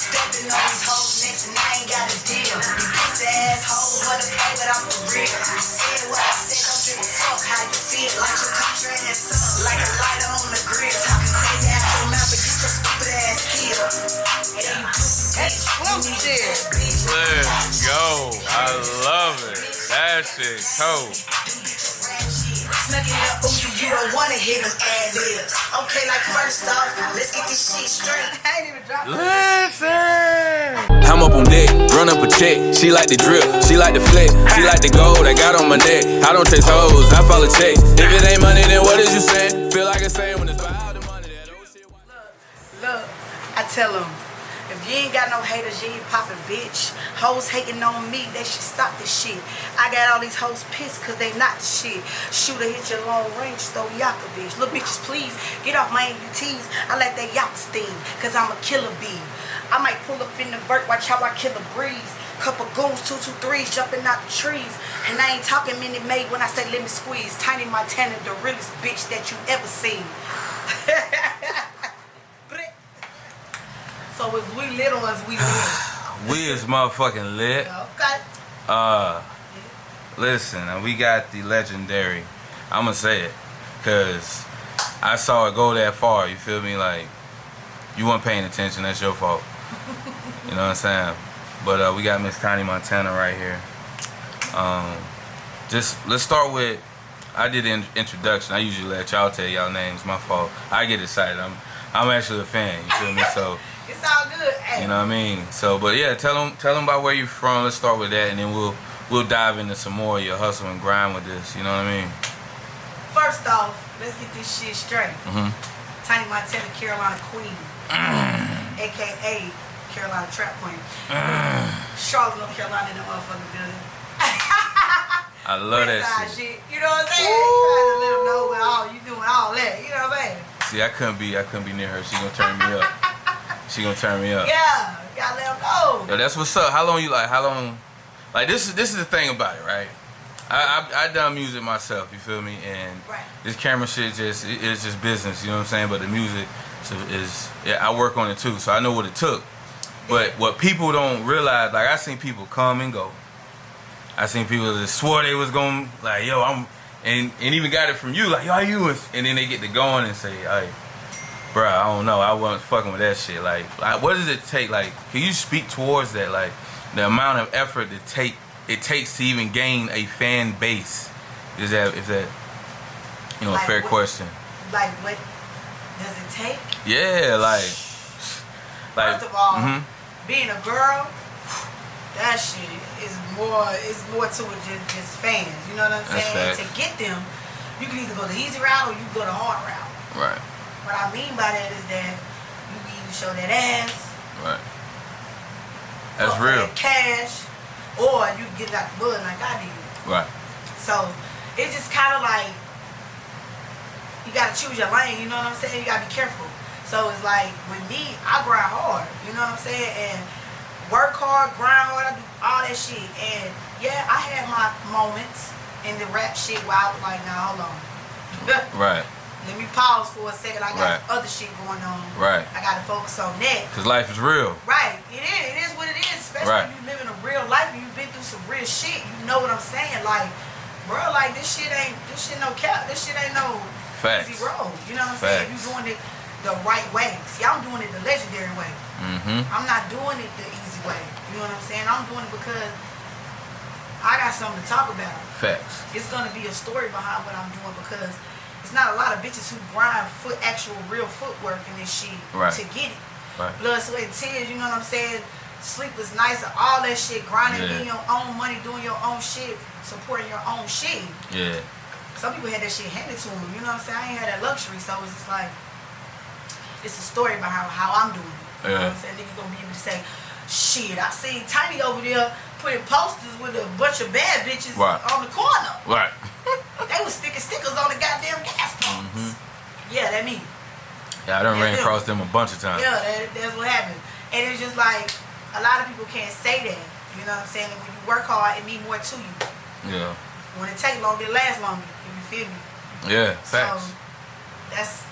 Stepping on these hoes next and I ain't got a deal. You pussy ass hoes wanna play, but I'm for real. I said what I said, don't give a fuck how you feel. Like your country in that sun, like a lighter on the grill. Talking crazy out your mouth, but get your stupid ass killed. Hey, you pussy bitch. Let's go. I love it. That shit cold. You don't wanna hear them ad-libs. Okay, like first off, let's get this shit straight. I ain't even dropped it. Listen. I'm up on deck, run up a check. She like the drip, she like the flex, she like the gold I got on my neck. I don't chase hoes, I follow checks. If it ain't money, then what is you saying? Feel like it's saying when it's about the money. That old shit. Look, I tell them, if you ain't got no haters, you ain't poppin', bitch. Hoes hating on me, they should stop this shit. I got all these hoes pissed cause they not the shit. Shooter hit your long range, throw yaka, bitch. Little bitches, please, get off my AUTs. I let that yaka steam, cause I'm a killer bee. I might pull up in the vert, watch how I kill a breeze. Couple goons, 223s, jumping out the trees. And I ain't talking Minute Maid when I say let me squeeze. Tiny Montana, the realest bitch that you ever seen. So is we lit or is we lit? We is motherfucking lit. Okay. Listen, we got the legendary. I'ma say it, cause I saw it go that far. You feel me? Like you weren't paying attention. That's your fault. You know what I'm saying? But we got Miss Tiny Montana right here. Just let's start with. I did the introduction. I usually let y'all tell y'all names. My fault. I get excited. I'm actually a fan. You feel me? So. It's all good. Hey. You know what I mean? So, but yeah, tell them about where you're from. Let's start with that, and then we'll dive into some more of your hustle and grind with this. You know what I mean? First off, let's get this shit straight. Tiny Montana, Carolina Queen, aka Carolina Trap Queen. Charlotte, North Carolina, in the motherfucking building. I love that shit. You know what I'm saying? Trying to let them know what you doing all that. You know what I'm saying? See, I couldn't be near her. She gonna turn me up. She gonna turn me up. Yeah, gotta let them know. Yo, that's what's up. How long? Like this is the thing about it, right? I done music myself. You feel me? And this camera shit it's just business. You know what I'm saying? But the music is I work on it too, so I know what it took. But what people don't realize, like I seen people come and go. I seen people that swore they was going like, yo, and even got it from you, like, yo, how you? And then they get to going and say, hey. Bruh, I don't know. I wasn't fucking with that shit. Like, what does it take? Like, can you speak towards that? Like, the amount of effort it takes to even gain a fan base. Is that like a fair question? Like, what does it take? Yeah, like. First of all, being a girl, that shit is more to it than just fans. You know what I'm saying? To get them, you can either go the easy route or you go the hard route. Right. What I mean by that is that you can either show that ass, right? That's real. That cash, or you get out the mud like I did. Right. So it's just kind of like you gotta choose your lane. You know what I'm saying? You gotta be careful. So it's like with me, I grind hard. You know what I'm saying? And work hard, grind hard. I do all that shit. And yeah, I had my moments in the rap shit where I was like, nah, hold on. Right. Let me pause for a second. I got other shit going on. Right. I got to focus on that. Because life is real. Right. It is. It is what it is. Especially if you live in a real life and you've been through some real shit. You know what I'm saying? Like, bro, like this shit no cap. This shit ain't no easy road. You know what I'm saying? You doing it the right way. See, I'm doing it the legendary way. I'm not doing it the easy way. You know what I'm saying? I'm doing it because I got something to talk about. Facts. It's going to be a story behind what I'm doing because it's not a lot of bitches who grind actual real footwork in this shit to get it. Right. Blood, sweat, and tears, you know what I'm saying? Sleepless nights, all that shit, grinding, getting your own money, doing your own shit, supporting your own shit. Yeah. Some people had that shit handed to them, you know what I'm saying? I ain't had that luxury, so it's just like, it's a story behind how I'm doing it. You know what I'm saying? Niggas gonna be able to say, shit, I seen Tiny over there putting posters with a bunch of bad bitches on the corner. Right. They was sticking stickers on the goddamn gas pumps. Yeah, that me. Yeah, I done ran across them a bunch of times. Yeah, that's what happened. And it's just like, a lot of people can't say that. You know what I'm saying? And when you work hard, it means more to you. Yeah. When it takes longer, it lasts longer. You feel me? Yeah, facts. So, that's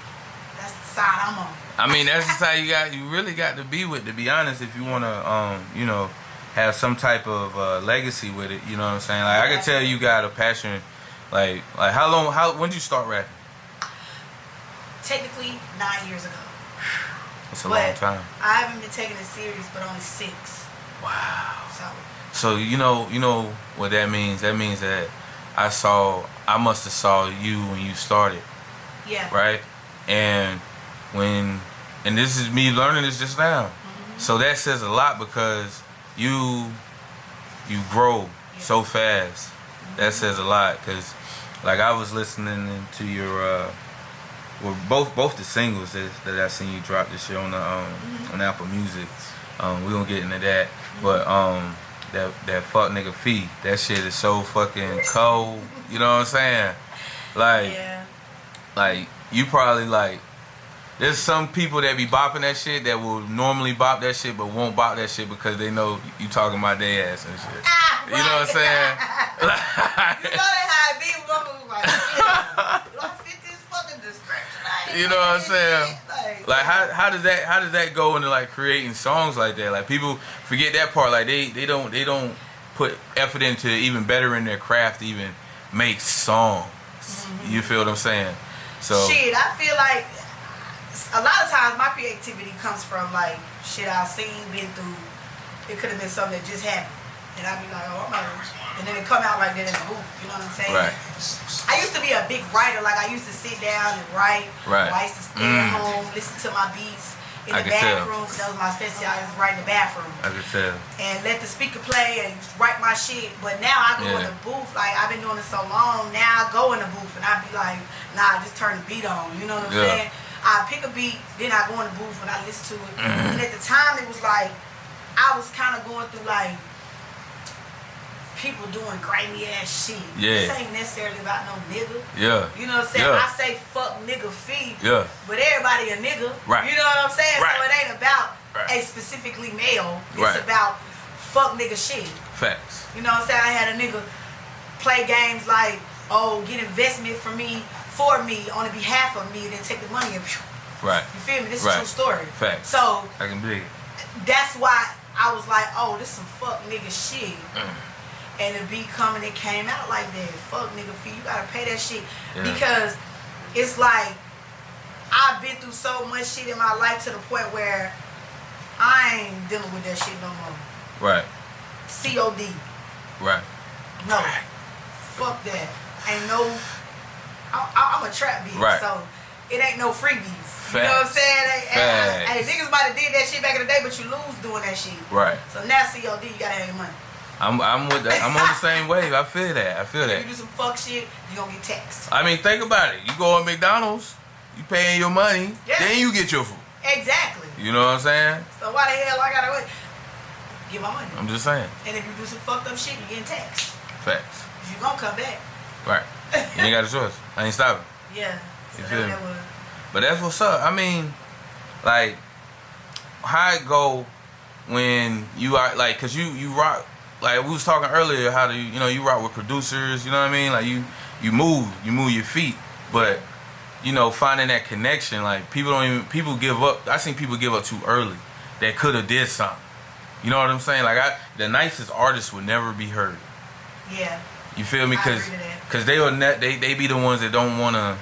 the side I'm on. I mean, that's just how you really got to be with, to be honest, if you want to, you know, have some type of legacy with it, you know what I'm saying? Like, I can tell you got a passion, like when did you start rapping? Technically, 9 years ago. That's a long time. I haven't been taking it serious, but only 6. Wow. So you know what that means? That means that I must have saw you when you started. Yeah. Right? And this is me learning this just now. So that says a lot because you grow so fast. That says a lot because, like, I was listening to your both the singles that I seen you drop this year on the on Apple Music. We gonna get into that, but that fuck nigga feet, that shit is so fucking cold. You know what I'm saying? Like you probably like. There's some people that be bopping that shit that will normally bop that shit but won't bop that shit because they know you talking about their ass and shit. Right. You know what I'm saying? You know that how it be with motherfuckers like, do I fit this fucking description? You know what I'm saying? Like how does that go into like creating songs like that? Like people forget that part. Like they don't put effort into even bettering their craft to even make songs. You feel what I'm saying? So shit, I feel like a lot of times my creativity comes from like shit I've seen, been through. It could have been something that just happened, and I'd be like, oh, and then it come out like that in the booth. You know what I'm saying? Right. I used to be a big writer. Like I used to sit down and write. Right. I used to stay at home, listen to my beats in the bathroom. That was my specialty. I was writing in the bathroom. I could tell. And let the speaker play and write my shit. But now I go in the booth. Like I've been doing it so long. Now I go in the booth and I be like, nah, just turn the beat on. You know what I'm saying? I pick a beat, then I go in the booth and I listen to it. And at the time, it was like, I was kind of going through like, people doing grimy ass shit. Yeah. This ain't necessarily about no nigga. Yeah. You know what I'm saying? Yeah. I say fuck nigga feet. Yeah. But everybody a nigga. Right. You know what I'm saying? Right. So it ain't about a specifically male. It's about fuck nigga shit. Facts. You know what I'm saying? I had a nigga play games like, oh, get investment for me on behalf of me, then take the money and right. You feel me? This is a true story. Facts. So I can believe it. that's why I was like, oh, this some fuck nigga shit. And the beat coming, it came out like that. Fuck nigga fee, you gotta pay that shit. Because it's like I've been through so much shit in my life to the point where I ain't dealing with that shit no more. Right. COD. Right. No. Fuck that. Ain't no. I'm a trap bitch, so it ain't no freebies. You know what I'm saying? Hey, niggas might have did that shit back in the day, but you lose doing that shit. Right. So now COD, you gotta have your money. I'm with that. I'm on the same wave. I feel that. If you do some fuck shit, you gonna get taxed. I mean, think about it. You go to McDonald's, you paying your money, then you get your food. Exactly. You know what I'm saying? So why the hell I gotta wait? Get my money. I'm just saying. And if you do some fucked up shit, you getting taxed. Facts. You gonna come back. Right. You ain't got a choice. I ain't stopping. Yeah. So you feel me? But that's what's up. I mean, like, how it go when you are, like, cause you rock, like we was talking earlier, how do you rock with producers, you know what I mean? Like you move your feet, but you know, finding that connection, like people give up. I seen people give up too early that could have did something. You know what I'm saying? Like the nicest artists would never be heard. Yeah. You feel me? Cause they be the ones that don't wanna.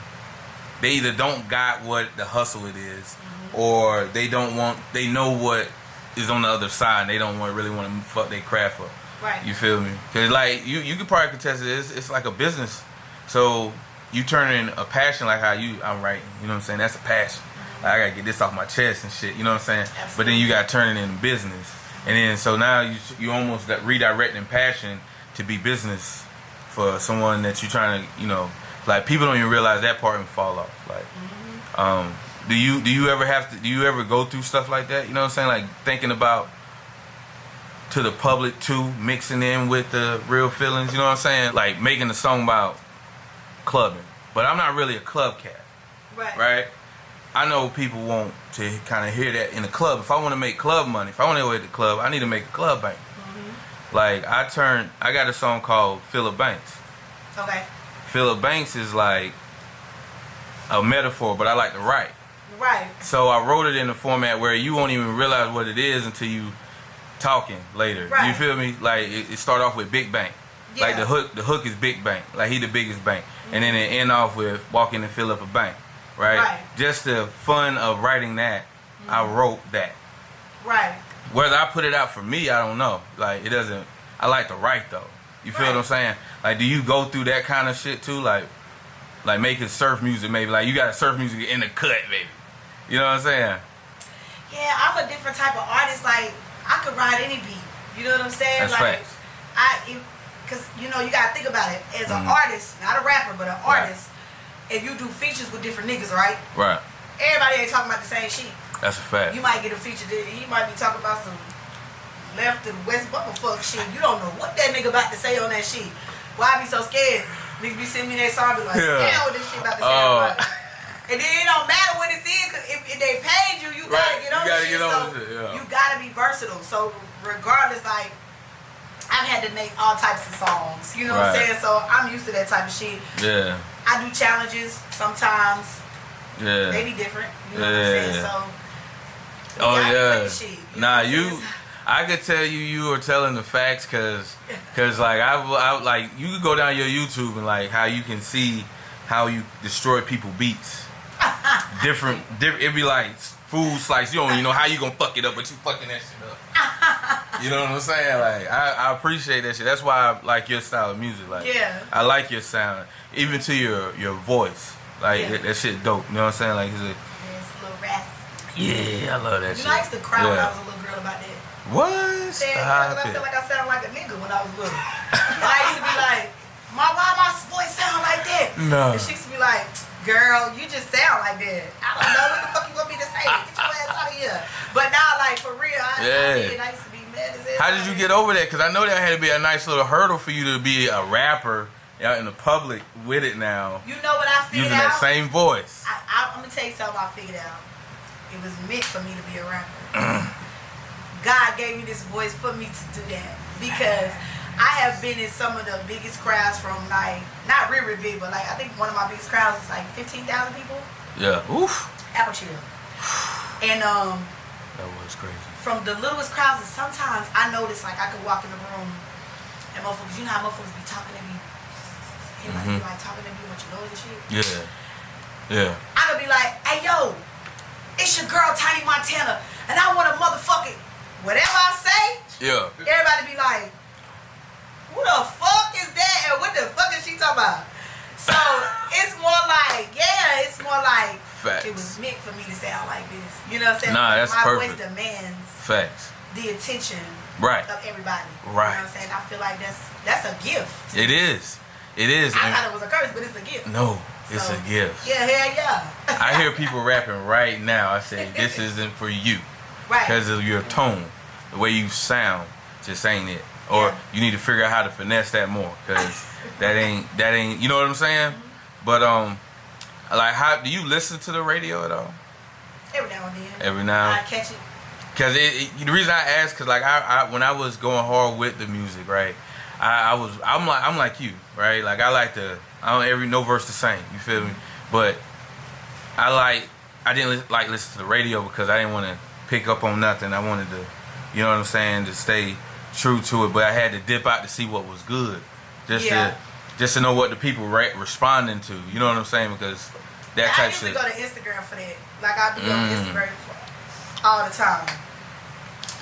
They either don't got what the hustle it is, or they know what is on the other side. And they don't really want to fuck their craft up. Right. You feel me? Cause like you could probably contest it. It's like a business. So you turning a passion like how I'm writing. You know what I'm saying? That's a passion. Like, I gotta get this off my chest and shit. You know what I'm saying? Absolutely. But then you gotta turn it into business. And then so now you almost got redirecting passion to be business for someone that you're trying to, like people don't even realize that part and fall off. Like, do you ever go through stuff like that? You know what I'm saying? Like thinking about to the public too, mixing in with the real feelings. You know what I'm saying? Like making a song about clubbing, but I'm not really a club cat. Right? I know people want to kind of hear that in the club. If I want to make club money, if I want to go at the club, I need to make a club bank. Like I got a song called Philip Banks. Okay. Philip Banks is like a metaphor, but I like to write. Right. So I wrote it in a format where you won't even realize what it is until you talking later. Right. You feel me? Like it start off with Big Bank. Yeah. Like the hook is Big Bank. Like he the biggest bank. And then it end off with walk in and fill up a bank. Right? Just the fun of writing that, I wrote that. Right. Whether I put it out for me, I don't know. Like it doesn't. I like to write though. You feel what I'm saying? Like, do you go through that kind of shit too? Like making surf music, maybe. Like you got surf music in the cut, baby. You know what I'm saying? Yeah, I'm a different type of artist. Like I could ride any beat. You know what I'm saying? That's like facts. Because you know you gotta think about it as an artist, not a rapper, but an artist. If you do features with different niggas, right? Right. Everybody ain't talking about the same shit. That's a fact. You might get a feature that he might be talking about some left and west fuck shit. You don't know what that nigga about to say on that shit. Why I be so scared? Niggas be sending me that song, be like, damn, what this shit about to say. And then it don't matter what it's in, because if they paid you, you gotta get on this shit. You gotta be versatile. So regardless, like, I've had to make all types of songs. You know what I'm saying? So I'm used to that type of shit. Yeah. I do challenges sometimes. Yeah. They be different. You know what I'm saying? So Nah, I could tell you were telling the facts, cause like I like you could go down your YouTube and like how you can see how you destroy people beats. different. It'd be like food slice. You don't even know how you gonna fuck it up, but you fucking that shit up. You know what I'm saying? Like I appreciate that shit. That's why I like your style of music. Like I like your sound, even to your voice. Like that shit dope. You know what I'm saying? Like it's a little raspy. Yeah, I love that shit. You know, I used to cry when I was a little girl about that. What? I feel like I sound like a nigga when I was little. I used to be like, why my voice sound like that? No. And she used to be like, girl, you just sound like that. I don't know what the fuck you want me to say. Get your ass out of here. But now, like, for real, I used to be mad as hell. How did you get over that? Because I know that had to be a nice little hurdle for you to be a rapper out in the public with it now. You know what I figured out? Using that same voice. I'm going to tell you something I figured out. It was meant for me to be a rapper. God gave me this voice for me to do that, because I have been in some of the biggest crowds from, like, not really big, but like I think one of my biggest crowds is like 15,000 people. Yeah. Oof. Apple Chill. And that was crazy. From the littlest crowds, and sometimes I notice like I could walk in the room and motherfuckers, you know how motherfuckers be talking to me, like talking to me with your nose and shit. Yeah. I could be like, hey yo, it's your girl Tiny Montana, and I want a motherfucking whatever I say. Yeah. Everybody be like, who the fuck is that? And what the fuck is she talking about? So it's more like, facts. It was meant for me to sound like this. You know what I'm saying? Nah, that's my perfect. voice demands facts. The attention of everybody. Right. You know what I'm saying? I feel like that's a gift. It is. It is. I thought it was a curse, but it's a gift. No, it's a gift. Yeah, hell yeah. I hear people rapping right now. I say, this isn't for you. Right. Because of your tone. The way you sound just ain't it. Or you need to figure out how to finesse that more, because that ain't you know what I'm saying? But like, how do you listen to the radio at all? Every now and then. Every now. I catch it. Cause the reason I asked, cause like I when I was going hard with the music, right? I'm like you, right? Like no verse the same. You feel me? But I didn't like listen to the radio because I didn't want to pick up on nothing. I wanted to, you know what I'm saying, to stay true to it. But I had to dip out to see what was good, just to know what the people responding to. You know what I'm saying? Because that type shit. I usually go to Instagram for that. Like I be on Instagram all the time,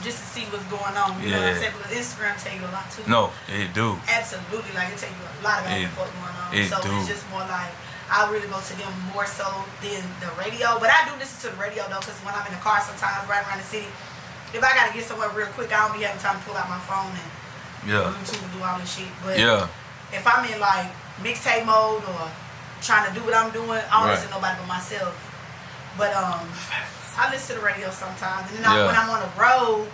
just to see what's going on. You know what I'm saying? Because Instagram tell you a lot too. No, it do. Absolutely, like it tell you a lot about what's going on. It's just more like I really go to them more so than the radio. But I do listen to the radio though, because when I'm in the car sometimes right around the city, if I gotta get somewhere real quick, I don't be having time to pull out my phone and YouTube and do all this shit. But if I'm in like mixtape mode or trying to do what I'm doing, I don't listen to nobody but myself. But I listen to the radio sometimes, and then when I'm on the road,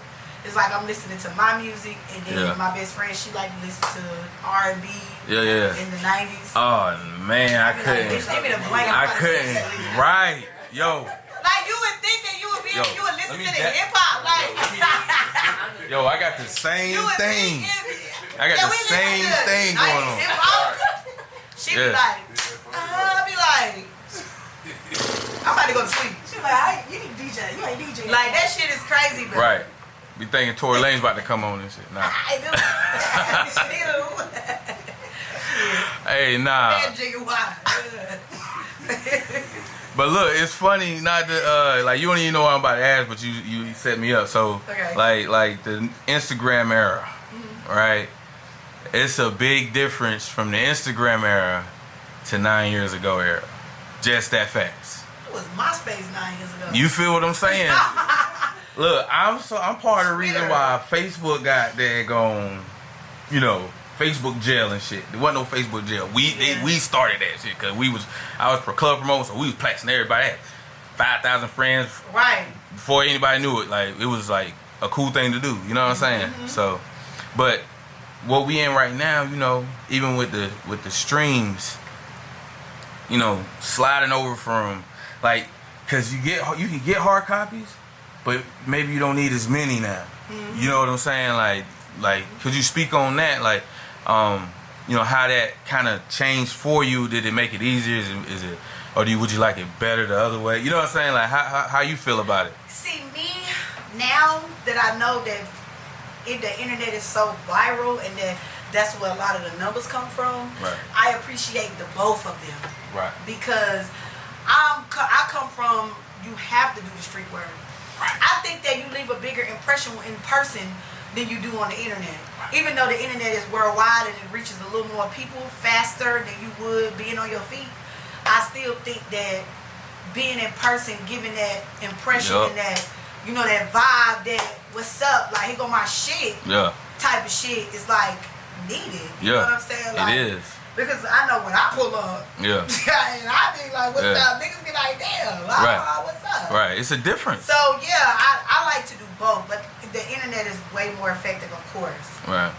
it's like I'm listening to my music, and then my best friend, she like to listen to R&B in the 90s. Oh man, I couldn't. Like, give me the blanket. I couldn't. Right, yo. Like you would think that you would listen to the hip hop, like. Yo, I got the same thing. I got the same thing going on. She be like, I'll be like, I'm about to go to sleep. She like, you need DJ. You ain't DJ. Like, that shit is crazy, bro. Right. Be thinking Tory Lane's about to come on and shit. Nah. I do. Hey, nah. Man, jiggy water. But look, it's funny not to like you don't even know what I'm about to ask, but you set me up. So like the Instagram era, right? It's a big difference from the Instagram era to 9 years ago era. Just that fast. It was MySpace 9 years ago. You feel what I'm saying? Look, I'm part of the reason why Facebook got daggone, Facebook jail and shit. There wasn't no Facebook jail. We started that shit because I was for club promotion, so we was placing everybody. I had 5,000 friends. Right. Before anybody knew it, like it was like a cool thing to do. You know what I'm saying? So, but what we in right now, even with the streams, sliding over from like, cause you can get hard copies, but maybe you don't need as many now. You know what I'm saying? Like, could you speak on that? Like, how that kind of changed for you? Did it make it easier? Is it, or would you like it better the other way? You know what I'm saying? Like, how you feel about it? See, me, now that I know that the internet is so viral and that's where a lot of the numbers come from, right. I appreciate the both of them. Right. Because I come from, you have to do the street word. Right. I think that you leave a bigger impression in person than you do on the internet. Right. Even though the internet is worldwide and it reaches a little more people faster than you would being on your feet, I still think that being in person, giving that impression and that, that vibe, that what's up, like, here go my shit type of shit is like needed. You know what I'm saying? Like, it is. Because I know when I pull up, and I be like, what's up? Niggas be like, damn, what's up? Right, it's a difference. So, I like to do both, but the internet is way more effective, of course. Right.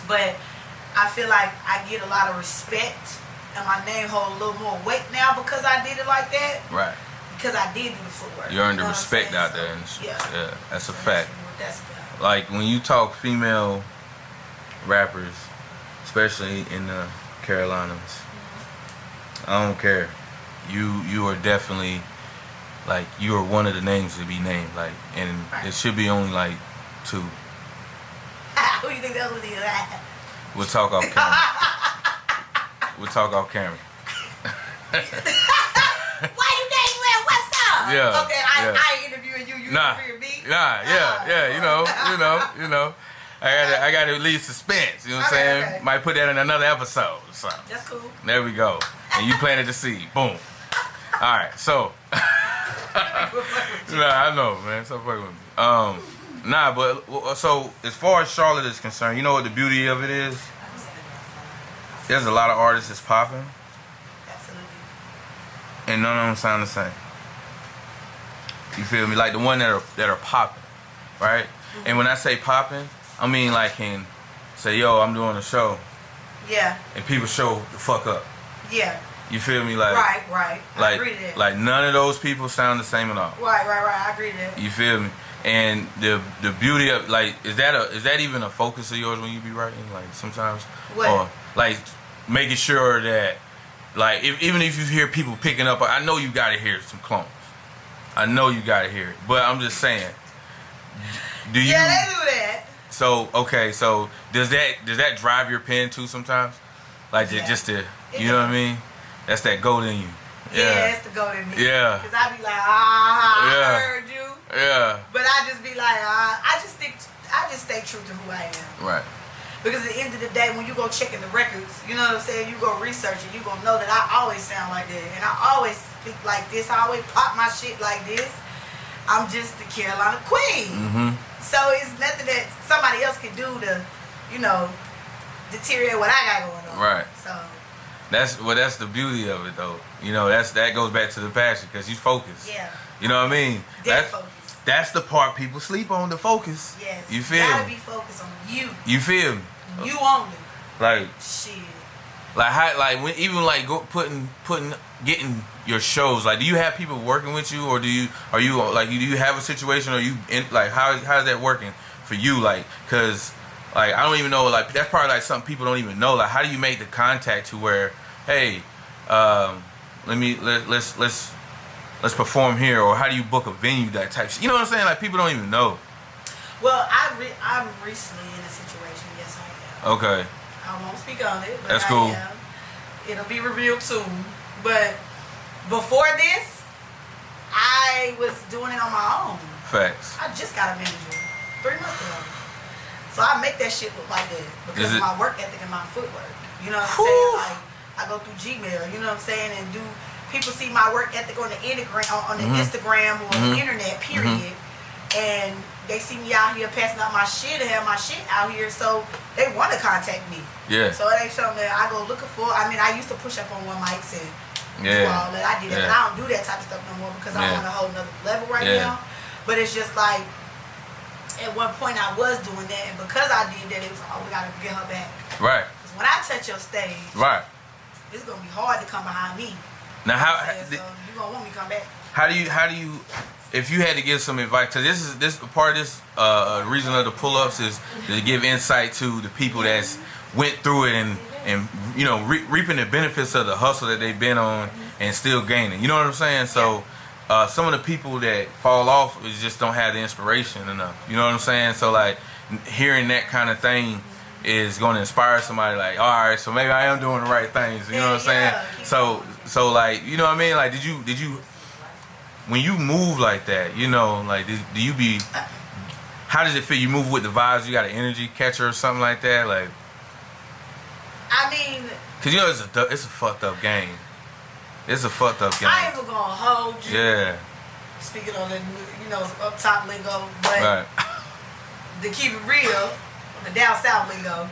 But I feel like I get a lot of respect, and my name hold a little more weight now because I did it like that. Right. Because I did do the footwork. You earned the respect out there. Yeah, that's a fact. That's good. Like, when you talk female rappers, especially in the Carolinas, I don't care. You are definitely, like, you are one of the names to be named, like, and it should be only like 2. Who do you think the other one is? We'll talk off camera. We'll talk off camera. Why you name well? What's up? Yeah. Okay, I interviewing you. You interviewing me? You know. I got to relieve suspense. You know what I'm saying? Okay. Might put that in another episode or something. That's cool. There we go. And you planted the seed. Boom. All right. So. I know, man. Stop fucking with me. But so as far as Charlotte is concerned, you know what the beauty of it is? There's a lot of artists that's popping. Absolutely. And none of them sound the same. You feel me? Like the one that are popping, right? Mm-hmm. And when I say popping, I mean like can say, yo, I'm doing a show. Yeah. And people show the fuck up. Yeah. You feel me? Like right. I agree to that. Like none of those people sound the same at all. Right. I agree to that. You feel me? And the beauty of, like, is that even a focus of yours when you be writing? Like sometimes, what? Or like making sure that, like, even if you hear people picking up, I know you gotta hear some clones. I know you gotta hear it, but I'm just saying. Do you? Yeah, they do that. So okay, so does that drive your pen too sometimes? Like just to, you know what I mean? That's that goat in you. Yeah, that's the goat in me. Yeah. Cause I be like, I heard you. Yeah. But I just be like, I just stay true to who I am. Right. Because at the end of the day, when you go checking the records, you know what I'm saying? You go research it, you gonna know that I always sound like that. And I always speak like this. I always pop my shit like this. I'm just the Carolina queen. Mm-hmm. So it's nothing that somebody else can do to, deteriorate what I got going on. Right. So that's the beauty of it, though. That goes back to the passion because you focus. Yeah. You know what I mean? Focus. That's the part people sleep on, the focus. Yes. You feel me? You gotta be focused on you. You feel me? You only. Like shit. Like how, like when even like getting your shows. Like, do you have people working with you, or do you have a situation, or you in, like how's that working for you? Like, cause like I don't even know. Like that's probably like something people don't even know. Like, how do you make the contact to where, hey, let's let's perform here, or how do you book a venue, that type shit? You know what I'm saying? Like, people don't even know. Well, I'm recently in a situation. Yes, I am. Okay. I won't speak on it, but That's cool. I am. It'll be revealed soon. But before this, I was doing it on my own. Facts. I just got a manager 3 months ago. So I make that shit look like that because of my work ethic and my footwork. You know what I'm saying? Like, I go through Gmail, you know what I'm saying? And people see my work ethic on the Instagram or the internet, period. And they see me out here passing out my shit and have my shit out here, so they want to contact me. Yeah. So it ain't something that I go looking for. I mean, I used to push up on one mics and do all that. I did that, but I don't do that type of stuff no more because I'm on a whole nother level right now. But it's just like, at one point I was doing that, and because I did that, it was, oh, we gotta get her back. Right. Because when I touch your stage, it's gonna be hard to come behind me. Now, so you gonna want me to come back. How do you? If you had to give some advice, because this part of this reason of the pull-ups is to give insight to the people that's went through it and you know, reaping the benefits of the hustle that they've been on and still gaining. You know what I'm saying? So some of the people that fall off is just don't have the inspiration enough. You know what I'm saying? So like hearing that kind of thing is going to inspire somebody. Like, all right, so maybe I am doing the right things. You know what I'm saying? So like, you know what I mean? Like, did you when you move like that, you know, like, do you be, how does it feel? You move with the vibes, you got an energy catcher or something like that? Like, I mean, because, you know, it's a fucked up game. It's a fucked up game. I ain't even gonna hold you. Yeah. Speaking on the, you know, up top lingo, but to keep it real, the down south lingo,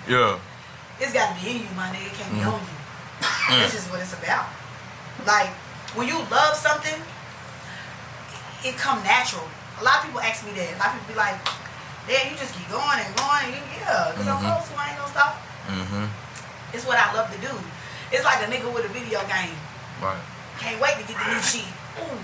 it's gotta be in you, my nigga. It can't be on you. This is what it's about. Like, when you love something, it come natural. A lot of people ask me that. A lot of people be like, "Damn, you just keep going and going." And because I'm close, so I ain't gonna stop. It's what I love to do. It's like a nigga with a video game. Right. Can't wait to get the new shit. Ooh.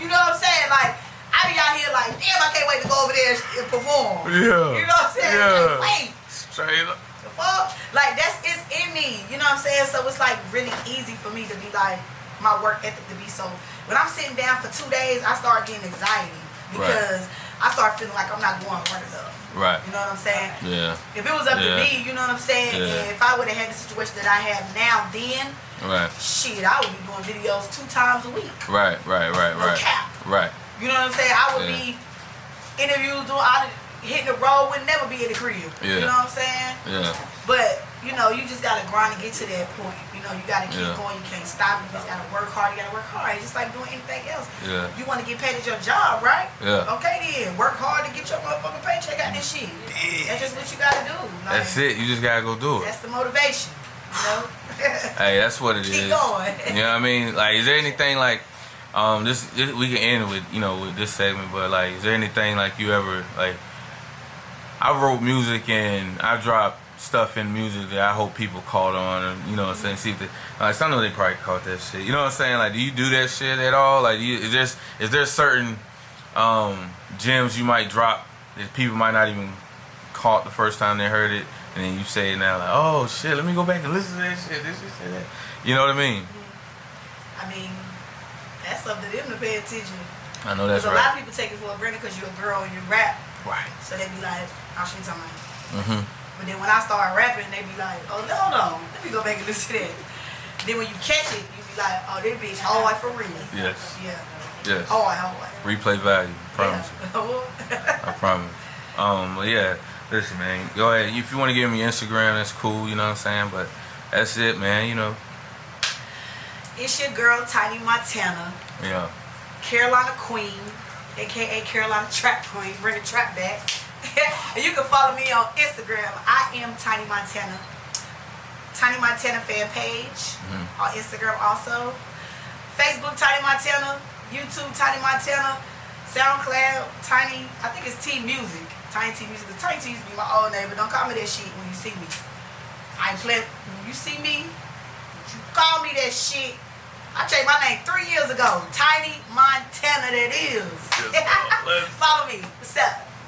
You know what I'm saying? Like, I be out here like, damn, I can't wait to go over there and perform. Yeah. You know what I'm saying? Yeah. Like, wait. Straight up. The fuck? Like, it's in me. You know what I'm saying? So it's like really easy for me to be like, my work ethic to be so. When I'm sitting down for 2 days, I start getting anxiety because I start feeling like I'm not going hard enough. Right. You know what I'm saying? Yeah. If it was up to me, you know what I'm saying? And if I would have had the situation that I have now then, shit, I would be doing videos 2 times a week. Right. No cap. Right. You know what I'm saying? I would be interviews, hitting the road, would never be in the crib. You know what I'm saying? Yeah. But, you know, you just gotta grind and get to that point. You know, you gotta keep going, you can't stop, you just gotta work hard, It's just like doing anything else. Yeah. You wanna get paid at your job, right? Yeah. Okay then, work hard to get your motherfucking paycheck out this shit. That's just what you gotta do. Like, that's it, you just gotta go do it. That's the motivation, you know? Hey, that's what it is. Keep going. You know what I mean? Like, is there anything like, this we can end with, you know, with this segment, but like, is there anything like you ever, like, I wrote music and I dropped stuff in music that I hope people caught on, and you know what I'm saying, see if they, like, I know they probably caught that shit. You know what I'm saying? Like, do you do that shit at all? Like, is there certain gems you might drop that people might not even caught the first time they heard it, and then you say it now, like, oh shit, let me go back and listen to that shit. This shit say that. You know what I mean? I mean, that's up to them to pay attention. I know that's right. A lot of people take it for granted because you're a girl and you rap. Right. So they be like, oh, she talking about. But then when I start rapping, they be like, oh, no, let me go back and listen to that. Then when you catch it, you be like, oh, this bitch hard for real. Yes. Yeah. Yes. Hard. Replay value. I promise you. I promise. But yeah, listen, man, go ahead. If you want to give me Instagram, that's cool, you know what I'm saying? But that's it, man, you know. It's your girl, Tiny Montana. Yeah. Carolina Queen, a.k.a. Carolina Trap Queen. Bring the trap back. And you can follow me on Instagram. I am Tiny Montana. Tiny Montana fan page on Instagram also. Facebook Tiny Montana. YouTube Tiny Montana. SoundCloud Tiny. I think it's T Music. Tiny T Music. The Tiny T used to be my old name, but don't call me that shit when you see me. I ain't playing. When you see me, you call me that shit. I changed my name 3 years ago. Tiny Montana. That is. Follow me. What's up?